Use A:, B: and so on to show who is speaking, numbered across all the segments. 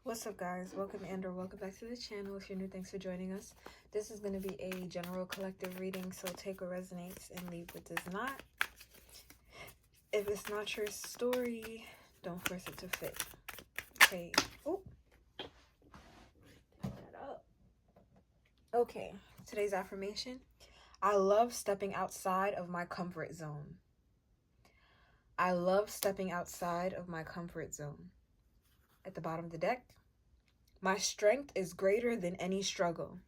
A: What's up, guys? Welcome and/or welcome back to the channel. If you're new, thanks for joining us. This is going to be a general collective reading, so take what resonates and leave what does not. If it's not your story, don't force it to fit. Okay. Oh. Pick that up. Okay. Today's affirmation. I love stepping outside of my comfort zone. I love stepping outside of my comfort zone. At the bottom of the deck. My strength is greater than any struggle.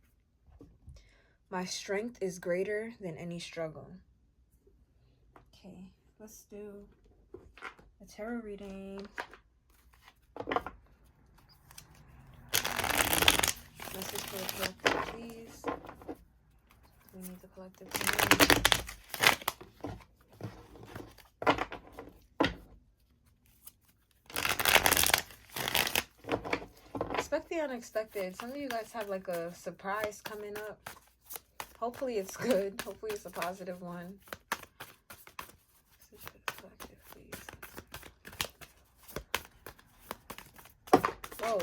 A: My strength is greater than any struggle. Okay, let's do a tarot reading. Message for the collective, please. We need the collective to know. Expect the unexpected. Some of you guys have like a surprise coming up. Hopefully it's good. Hopefully it's a positive one. Message for the collective, please. Whoa.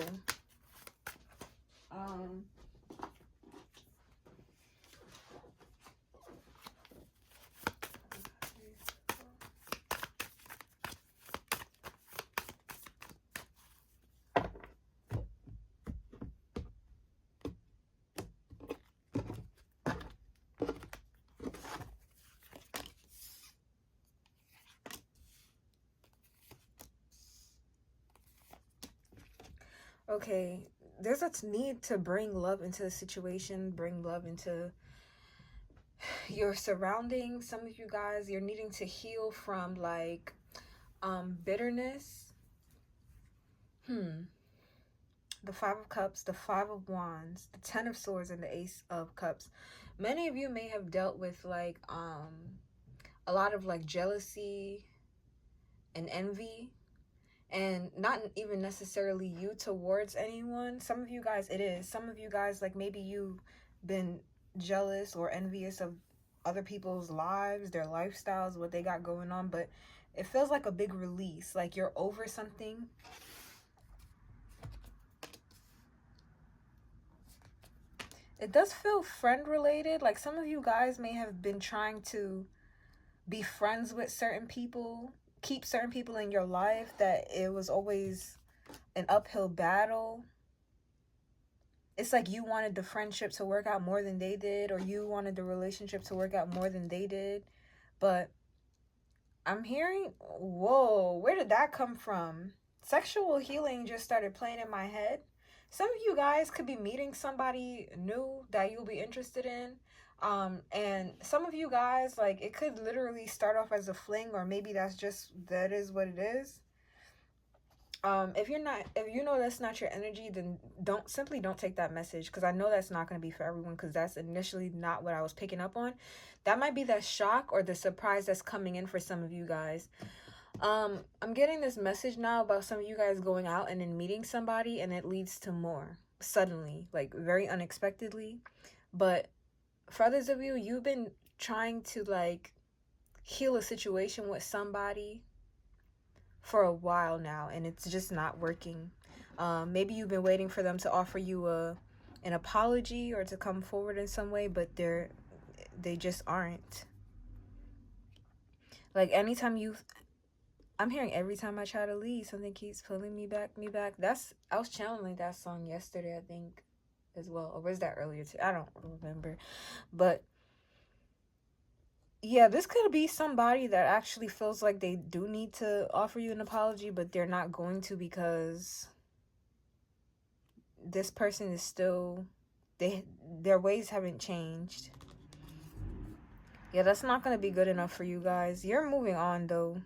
A: Okay, there's a need to bring love into the situation, bring love into your surroundings. Some of you guys, you're needing to heal from like bitterness. The Five of Cups, the Five of Wands, the Ten of Swords, and the Ace of Cups. Many of you may have dealt with like a lot of like jealousy and envy, and not even necessarily you towards anyone. Some of you guys, it is. Some of you guys, like maybe you've been jealous or envious of other people's lives, their lifestyles, what they got going on, but it feels like a big release, like you're over something. It does feel friend related. Like some of you guys may have been trying to be friends with certain people, keep certain people in your life, that it was always an uphill battle. It's like you wanted the friendship to work out more than they did, or you wanted the relationship to work out more than they did. But I'm hearing, whoa, where did that come from? Sexual healing just started playing in my head. Some of you guys could be meeting somebody new that you'll be interested in. And some of you guys, like, it could literally start off as a fling, or maybe that is what it is. If you know that's not your energy, then don't take that message, because I know that's not going to be for everyone, because that's initially not what I was picking up on. That might be the shock or the surprise that's coming in for some of you guys. I'm getting this message now about some of you guys going out and then meeting somebody, and it leads to more suddenly, like very unexpectedly. But for others of you, you've been trying to like heal a situation with somebody for a while now, and it's just not working. Maybe you've been waiting for them to offer you an apology or to come forward in some way, but they just aren't. Like I'm hearing every time I try to leave, something keeps pulling me back. I was channeling that song yesterday, I think, as well. Or was that earlier too? I don't remember. But yeah, this could be somebody that actually feels like they do need to offer you an apology, but they're not going to, because this person is still, their ways haven't changed. Yeah, that's not going to be good enough for you guys. You're moving on though.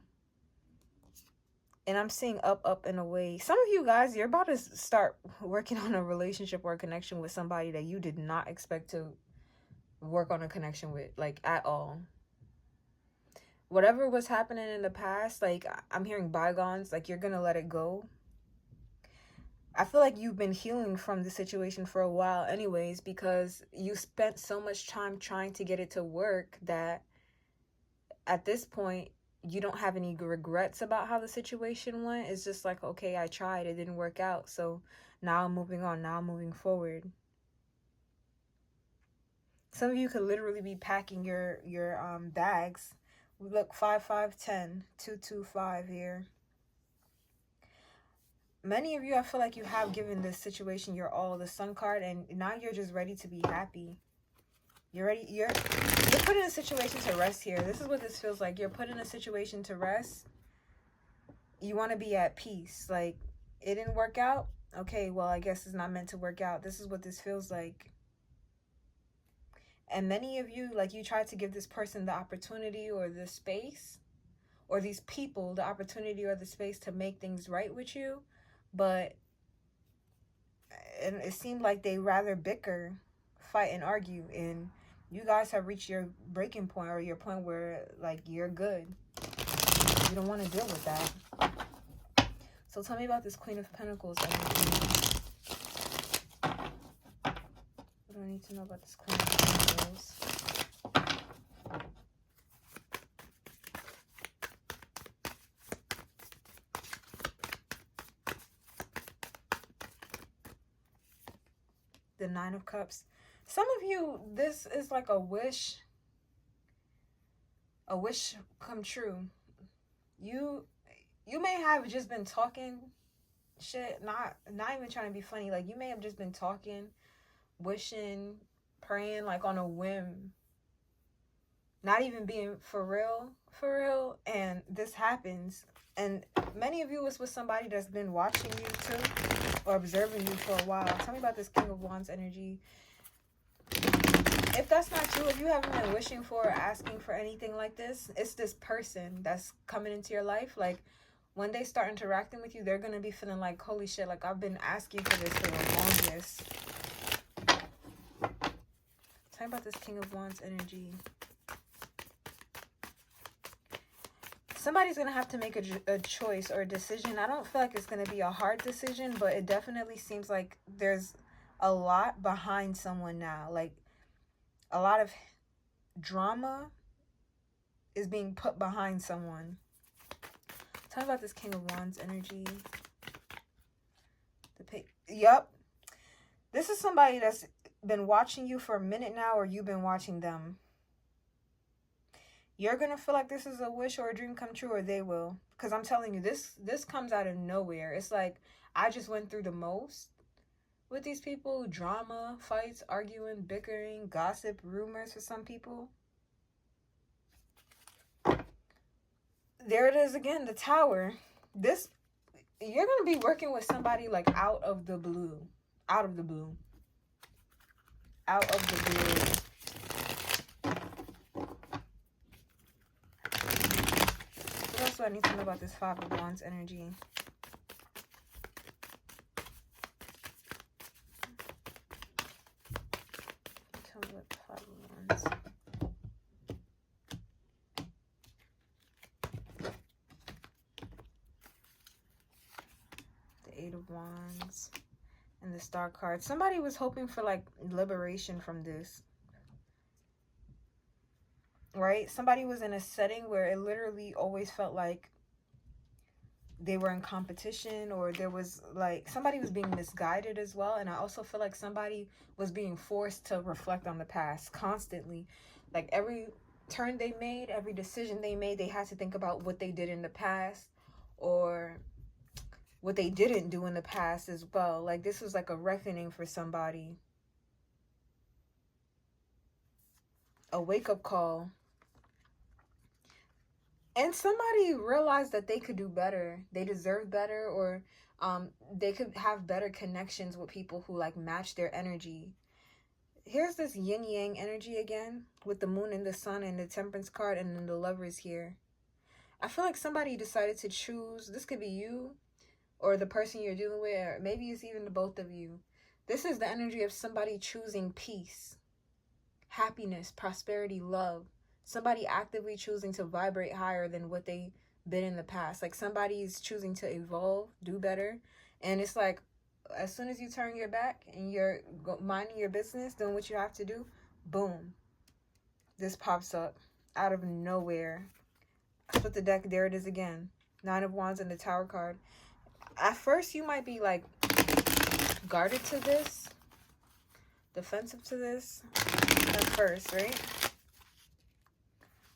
A: And I'm seeing up and away. Some of you guys, you're about to start working on a relationship or a connection with somebody that you did not expect to work on a connection with, like, at all. Whatever was happening in the past, like, I'm hearing bygones, like, you're gonna let it go. I feel like you've been healing from the situation for a while anyways, because you spent so much time trying to get it to work that at this point, you don't have any regrets about how the situation went. It's just like, okay, I tried, it didn't work out, so now I'm moving on, now I'm moving forward. Some of you could literally be packing your bags. Look, 5510 225 here. Many of you, I feel like you have given this situation your all, the Sun card, and now you're just ready to be happy. You're ready. You're put in a situation to rest here. This is what this feels like. You're put in a situation to rest. You want to be at peace. Like, it didn't work out. Okay, well, I guess it's not meant to work out. This is what this feels like. And many of you, like, you tried to give this person the opportunity or the space, or these people the opportunity or the space to make things right with you, but it seemed like they rather bicker, fight, and argue, and you guys have reached your breaking point, or your point where, like, you're good. You don't want to deal with that. So tell me about this Queen of Pentacles energy. What do I need to know about this Queen of Pentacles? The Nine of Cups. Some of you, this is like a wish come true. You may have just been talking shit, not even trying to be funny. Like, you may have just been talking, wishing, praying, like on a whim, not even being for real, and this happens. And many of you was with somebody that's been watching you too, or observing you for a while. Tell me about this King of Wands energy. If that's not true, if you haven't been wishing for or asking for anything like this, it's this person that's coming into your life. Like, when they start interacting with you, they're going to be feeling like, holy shit, like, I've been asking for this for the longest. Tell me about this King of Wands energy. Somebody's going to have to make a choice or a decision. I don't feel like it's going to be a hard decision, but it definitely seems like there's a lot behind someone now. Like, a lot of drama is being put behind someone. Tell me about this King of Wands energy. Yep. This is somebody that's been watching you for a minute now, or you've been watching them. You're going to feel like this is a wish or a dream come true, or they will. Because I'm telling you, this comes out of nowhere. It's like, I just went through the most with these people. Drama, fights, arguing, bickering, gossip, rumors for some people. There it is again, the Tower. This, you're going to be working with somebody like out of the blue. Out of the blue. Out of the blue. What else do I need to know about this Five of Wands energy? Tell me what the Five of Wands. The Eight of Wands. And the Star card. Somebody was hoping for like liberation from this. Right? Somebody was in a setting where it literally always felt like they were in competition, or there was like somebody was being misguided as well. And I also feel like somebody was being forced to reflect on the past constantly. Like, every turn they made, every decision they made, they had to think about what they did in the past, or what they didn't do in the past as well. Like, this was like a reckoning for somebody. A wake-up call. And somebody realized that they could do better. They deserve better, or they could have better connections with people who like match their energy. Here's this yin yang energy again, with the moon and the sun and the Temperance card, and then the Lovers here. I feel like somebody decided to choose. This could be you, or the person you're dealing with, or maybe it's even the both of you. This is the energy of somebody choosing peace, happiness, prosperity, love. Somebody actively choosing to vibrate higher than what they've been in the past. Like, somebody's choosing to evolve, do better. And it's like, as soon as you turn your back and you're minding your business, doing what you have to do, boom, this pops up out of nowhere. Split the deck. There it is again. 9 of Wands and the Tower card. At first, you might be like guarded to this, defensive to this at first, right?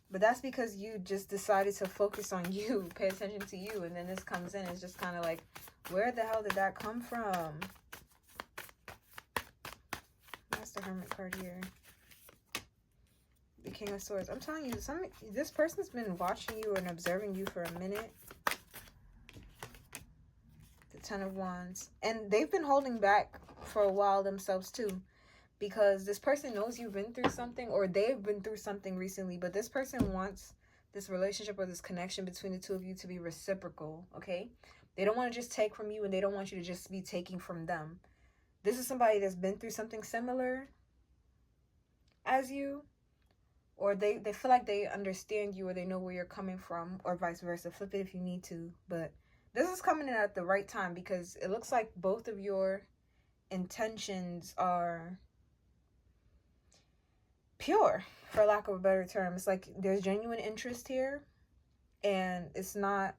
A: But that's because you just decided to focus on you, pay attention to you, and then this comes in. It's just kind of like, where the hell did that come from? That's the Hermit card here. The King of Swords. I'm telling you, this person's been watching you and observing you for a minute. The 10 of Wands. And they've been holding back for a while themselves too. Because this person knows you've been through something, or they've been through something recently. But this person wants this relationship or this connection between the two of you to be reciprocal, okay? They don't want to just take from you, and they don't want you to just be taking from them. This is somebody that's been through something similar as you. Or they feel like they understand you, or they know where you're coming from, or vice versa. Flip it if you need to. But this is coming in at the right time, because it looks like both of your intentions are pure, for lack of a better term. It's like there's genuine interest here, and it's not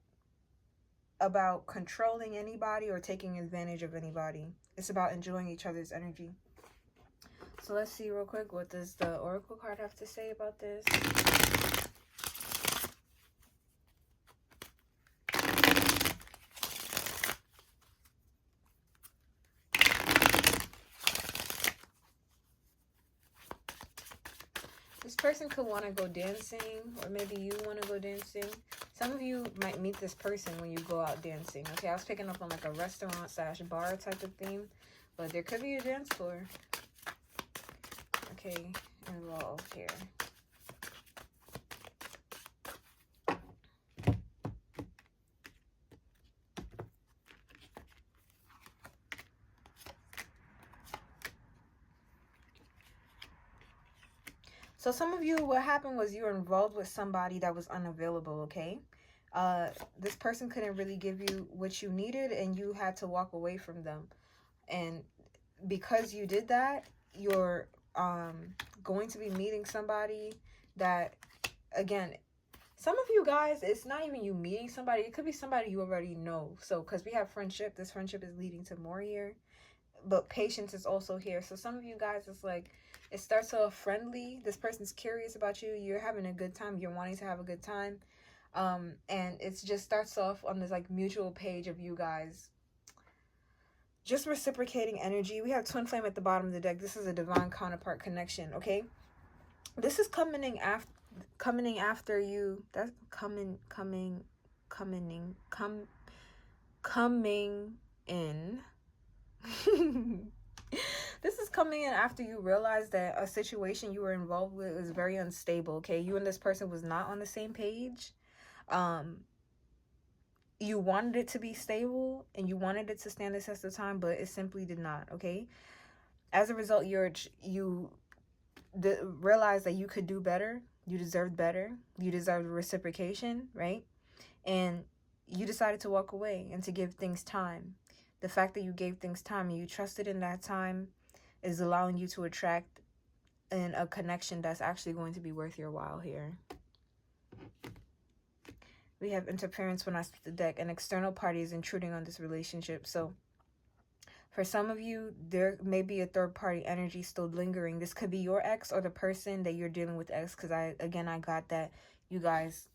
A: about controlling anybody or taking advantage of anybody. It's about enjoying each other's energy. So let's see real quick, what does the Oracle card have to say about this? This person could want to go dancing, or maybe you want to go dancing. Some of you might meet this person when you go out dancing. Okay, I was picking up on like a restaurant / bar type of theme, but there could be a dance floor. Okay, involved here. So some of you, what happened was you were involved with somebody that was unavailable, okay? This person couldn't really give you what you needed, and you had to walk away from them. And because you did that, you're going to be meeting somebody that, again, some of you guys, it's not even you meeting somebody. It could be somebody you already know. So, because we have friendship, this friendship is leading to more here. But patience is also here. So some of you guys, it's like, it starts off friendly. This person's curious about you. You're having a good time. You're wanting to have a good time. And it just starts off on this like mutual page of you guys just reciprocating energy. We have Twin Flame at the bottom of the deck. This is a divine counterpart connection, okay? This is coming in after you. That's coming in. This is coming in after you realize that a situation you were involved with was very unstable, okay? You and this person was not on the same page. You wanted it to be stable, and you wanted it to stand the test of time, but it simply did not, okay? As a result, you realized that you could do better. You deserved better. You deserved reciprocation, right? And you decided to walk away and to give things time. The fact that you gave things time and you trusted in that time is allowing you to attract in a connection that's actually going to be worth your while here. We have interference when I split the deck. An external party is intruding on this relationship. So for some of you, there may be a third party energy still lingering. This could be your ex or the person that you're dealing with ex. Because I got that you guys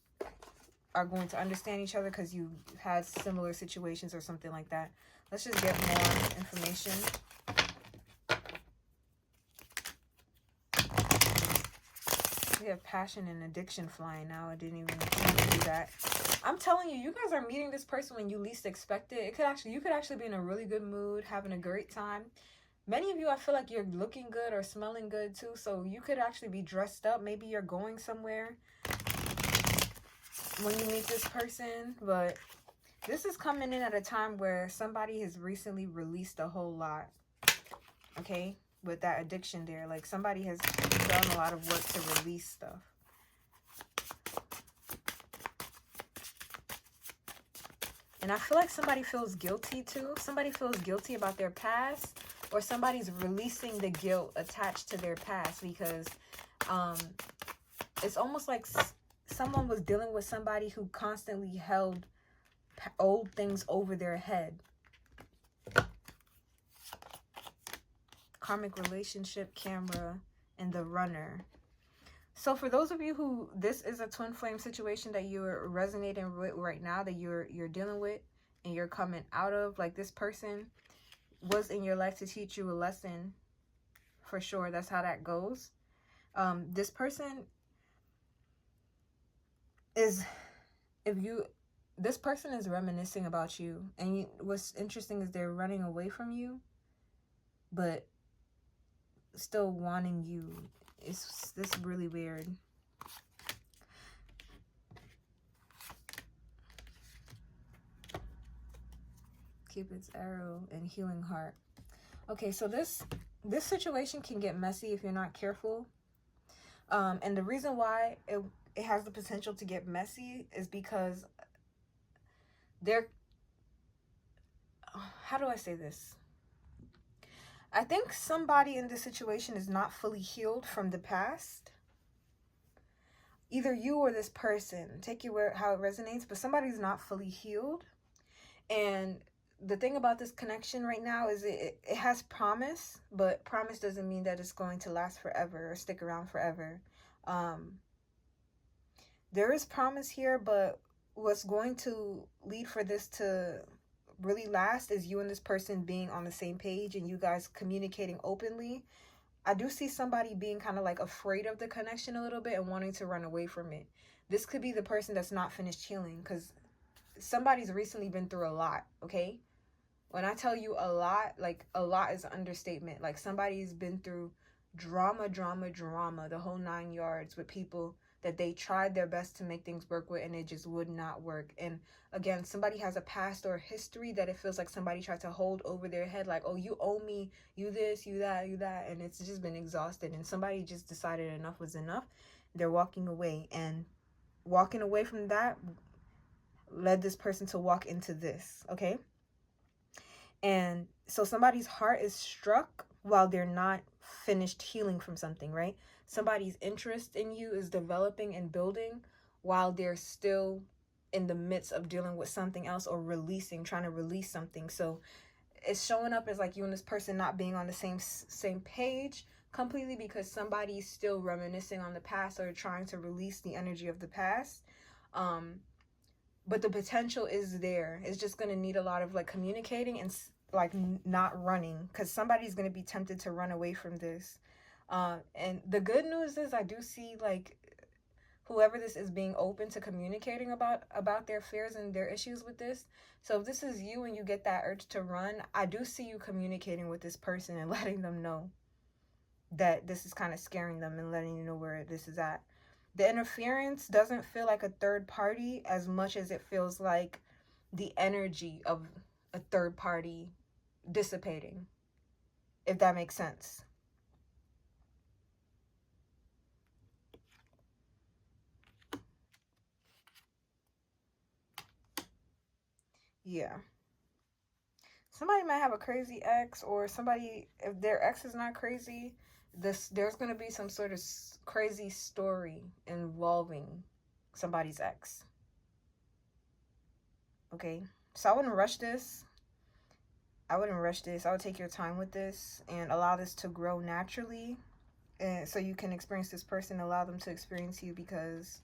A: are going to understand each other because you had similar situations or something like that. Let's just get more information. We have passion and addiction flying now. I didn't even do that. I'm telling you, you guys are meeting this person when you least expect it. You could actually be in a really good mood, having a great time. Many of you, I feel like you're looking good or smelling good too. So you could actually be dressed up. Maybe you're going somewhere when you meet this person. But this is coming in at a time where somebody has recently released a whole lot. Okay? With that addiction there. Like somebody has done a lot of work to release stuff. And I feel like somebody feels guilty too. Somebody feels guilty about their past. Or somebody's releasing the guilt attached to their past. Because it's almost like someone was dealing with somebody who constantly held old things over their head. Karmic relationship, camera, and the runner. So for those of you who this is a twin flame situation that you're resonating with right now, that you're dealing with and you're coming out of, like this person was in your life to teach you a lesson, for sure. That's how that goes. This person is, this person is reminiscing about you, and what's interesting is they're running away from you, but still wanting you. This is really weird. Cupid's arrow and healing heart. Okay, so this situation can get messy if you're not careful. And the reason why it has the potential to get messy is because how do I say this? I think somebody in this situation is not fully healed from the past. Either you or this person, take it how it resonates, but somebody's not fully healed. And the thing about this connection right now is it has promise, but promise doesn't mean that it's going to last forever or stick around forever. There is promise here, but what's going to lead for this to really last is you and this person being on the same page and you guys communicating openly. I do see somebody being kind of like afraid of the connection a little bit and wanting to run away from it. This could be the person that's not finished healing, because somebody's recently been through a lot, okay? When I tell you a lot, like a lot is an understatement. Like somebody's been through drama, the whole 9 yards with people that they tried their best to make things work with and it just would not work. And again, somebody has a past or a history that it feels like somebody tried to hold over their head, like, oh, you owe me, you this, you that, and it's just been exhausted, and somebody just decided enough was enough. They're walking away, and walking away from that led this person to walk into this, okay? And so somebody's heart is struck while they're not finished healing from something, right? Somebody's interest in you is developing and building while they're still in the midst of dealing with something else or trying to release something. So it's showing up as like you and this person not being on the same page completely, because somebody's still reminiscing on the past or trying to release the energy of the past. But the potential is there. It's just going to need a lot of like communicating and like not running, because somebody's going to be tempted to run away from this. And the good news is I do see like whoever this is being open to communicating about their fears and their issues with this. So if this is you and you get that urge to run, I do see you communicating with this person and letting them know that this is kind of scaring them and letting you know where this is at. The interference doesn't feel like a third party as much as it feels like the energy of a third party dissipating, if that makes sense. Yeah. Somebody might have a crazy ex, or somebody, if their ex is not crazy, there's going to be some sort of crazy story involving somebody's ex. Okay? So I wouldn't rush this. I would take your time with this and allow this to grow naturally. And so you can experience this person, allow them to experience you, because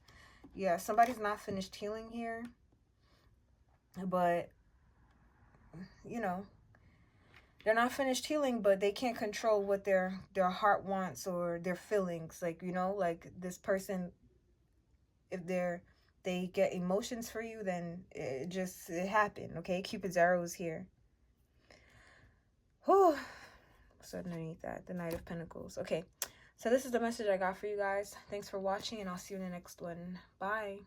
A: yeah, somebody's not finished healing here. But you know, they're not finished healing, but they can't control what their heart wants or their feelings. Like, you know, like this person, if they get emotions for you, then it happened. Okay, Cupid's arrow is here. Whew. So underneath that, the Knight of Pentacles. Okay, so this is the message I got for you guys. Thanks for watching, and I'll see you in the next one. Bye.